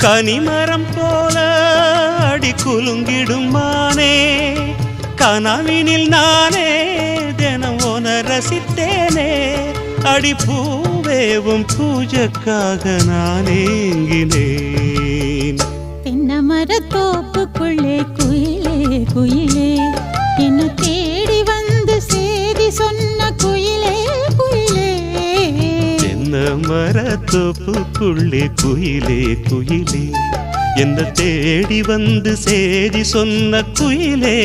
கனிமரம் போல அடி குலுங்கிடும் மானே கனவினில் நானே தினம் உன ரசித்தேனே அடி பூவேவும் பூஜைக்காக நான் ஏங்கினேன். தென்னமர தோப்புக்குள்ளே குயிலே குயிலே என்ன தேடி வந்து சேதி சொன்ன குயிலே குயிலே. தென்னமர தோப்புக்குள்ளே குயிலே குயிலே என்ன தேடி வந்து சேதி சொன்ன குயிலே